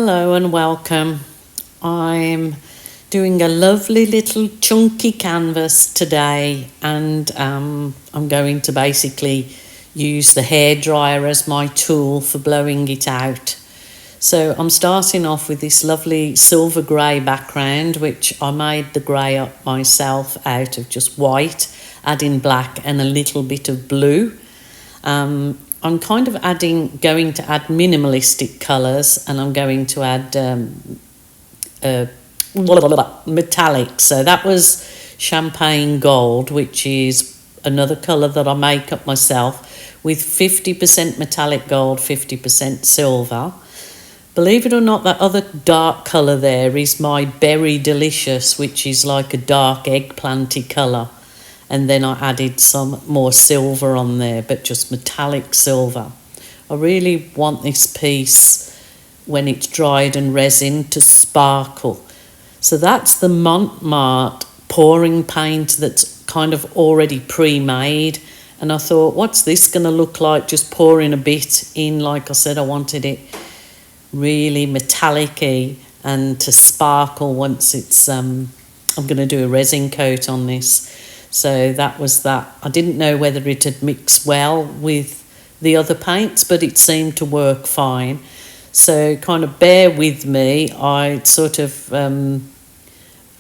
Hello and welcome. I'm doing a lovely little chunky canvas today, and I'm going to basically use the hairdryer as my tool for blowing it out. So I'm starting off with this lovely silver grey background, which I made the grey up myself out of just white, adding black and a little bit of blue. I'm kind of going to add minimalistic colours, and I'm going to add metallic. So that was champagne gold, which is another colour that I make up myself with 50% metallic gold, 50% silver. Believe it or not, that other dark colour there is my Berry Delicious, which is like a dark eggplanty colour. And then I added some more silver on there, but just metallic silver. I really want this piece, when it's dried and resin, to sparkle. So that's the Montmartre pouring paint that's kind of already pre-made. And I thought, what's this going to look like? Just pouring a bit in. Like I said, I wanted it really metallic-y and to sparkle once it's... I'm going to do a resin coat on this. So that was that. I didn't know whether it had mixed well with the other paints, but it seemed to work fine. So kind of bear with me. I sort of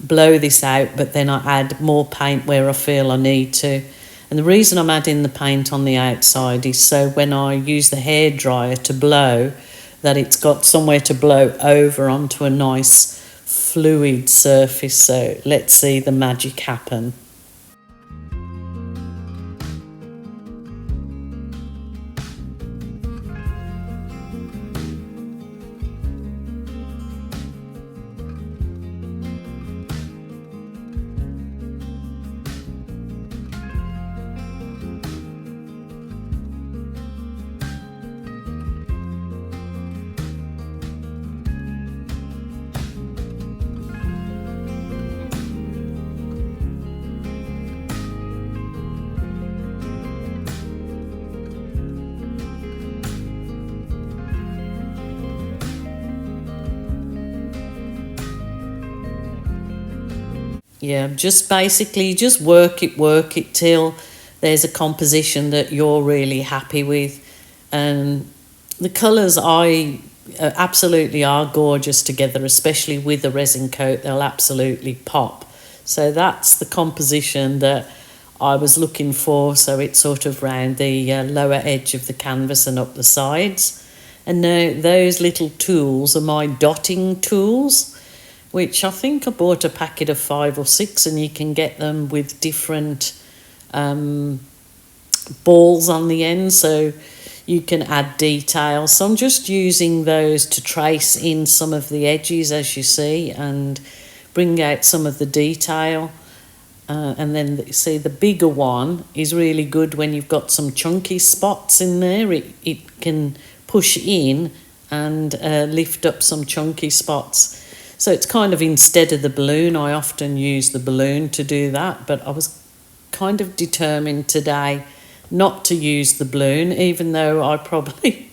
blow this out, but then I add more paint where I feel I need to. And the reason I'm adding the paint on the outside is so when I use the hairdryer to blow, that it's got somewhere to blow over onto a nice fluid surface. So let's see the magic happen. Yeah, just basically just work it till there's a composition that you're really happy with. And the colours absolutely are gorgeous together, especially with the resin coat. They'll absolutely pop. So that's the composition that I was looking for. So it's sort of round the lower edge of the canvas and up the sides. And now those little tools are my dotting tools, which I think I bought a packet of 5 or 6, and you can get them with different balls on the end, so you can add detail. So I'm just using those to trace in some of the edges, as you see, and bring out some of the detail. And then see, the bigger one is really good when you've got some chunky spots in there. It can push in and lift up some chunky spots. So it's kind of, instead of the balloon, I often use the balloon to do that. But I was kind of determined today not to use the balloon, even though I probably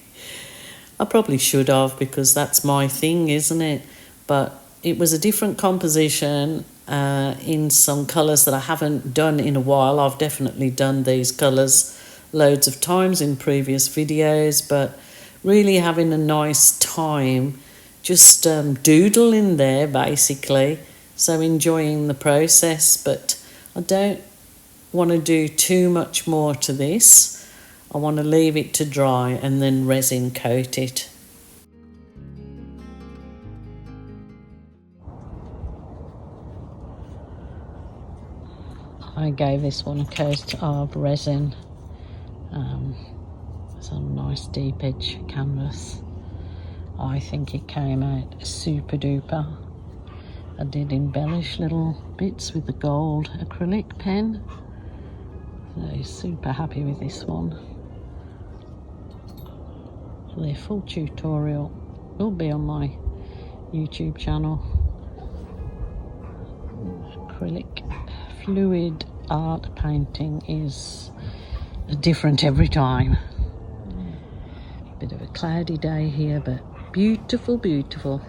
should have, because that's my thing, isn't it? But it was a different composition in some colours that I haven't done in a while. I've definitely done these colours loads of times in previous videos, but really having a nice time just doodle in there, basically. So enjoying the process, but I don't want to do too much more to this. I want to leave it to dry and then resin coat it. I gave this one a coat of resin. It's a nice deep edge canvas. I think it came out super duper. I did embellish little bits with the gold acrylic pen. So super happy with this one. The full tutorial will be on my YouTube channel. Acrylic fluid art painting is different every time. Bit of a cloudy day here, but Beautiful, beautiful.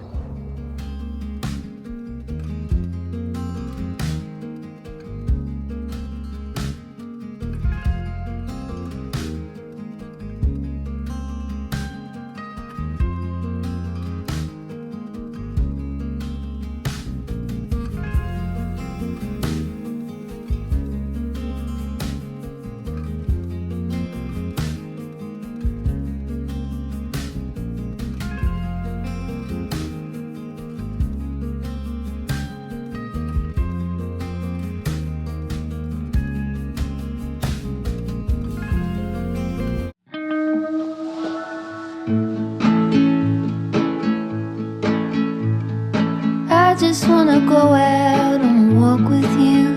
I just wanna go out on a walk with you.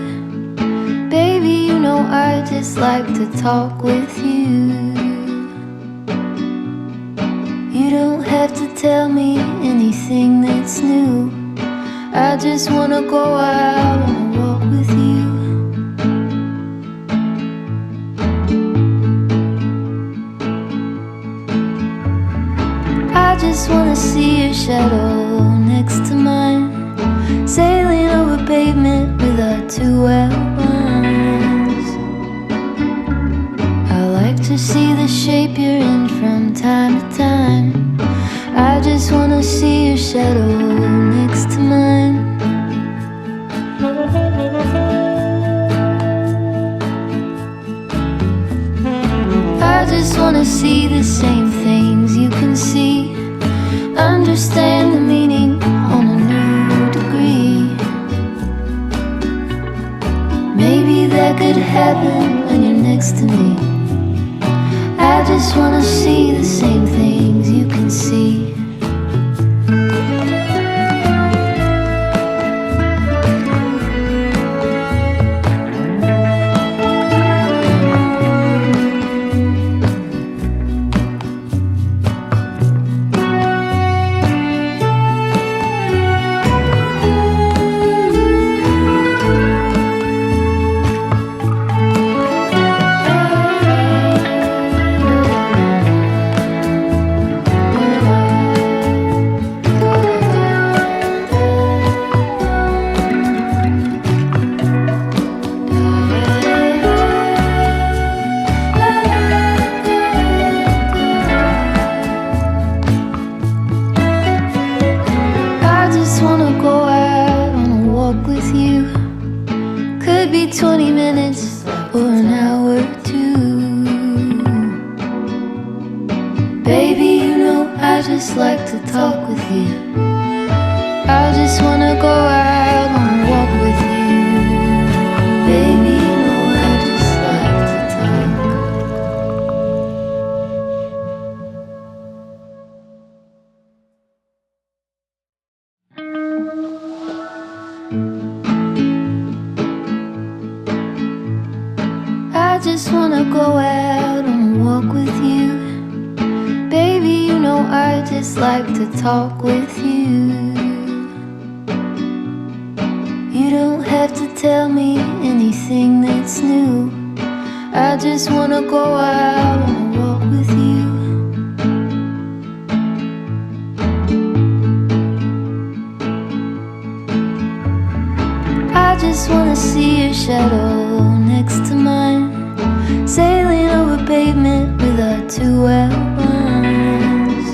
Baby, you know I just like to talk with you. You don't have to tell me anything that's new. I just wanna go out on a walk with you. I just wanna see your shadow next to mine, sailing over pavement with our two outlines. I like to see the shape you're in from time to time. I just wanna see your shadow next to mine. I just wanna see the same things you can see, understand the meaning on a new degree. Maybe that could happen when you're next to me. I just wanna see the same things you can see. With you could be 20 minutes or an hour or two. Baby, you know I just like to talk with you. I just wanna go out on a walk with you. Baby, you know I just like to talk. I just wanna go out on a walk with you. Baby, you know I just like to talk with you. You don't have to tell me anything that's new. I just wanna go out on a walk with you. I just wanna see your shadow next to mine, sailing over pavement with our two outlines.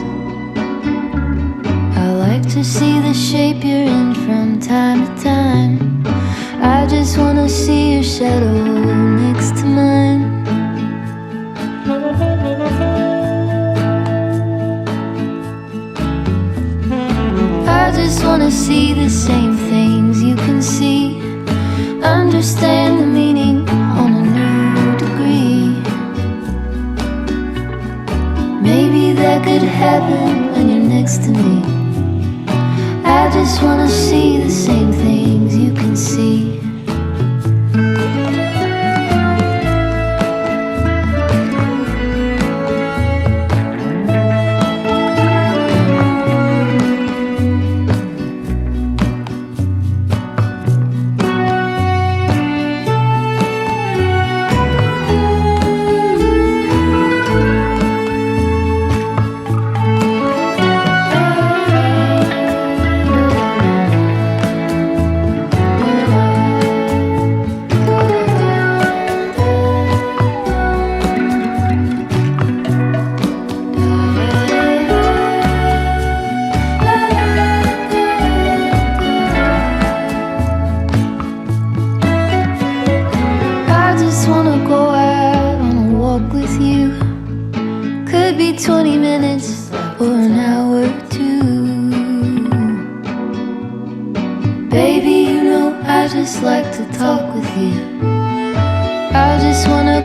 I like to see the shape you're in from time to time. I just wanna see your shadow next to mine. I just wanna see the same things you can see, understand the meaning on a new degree. Maybe that could happen when you're next to me. I just wanna see the same things you can see. just like to talk with you.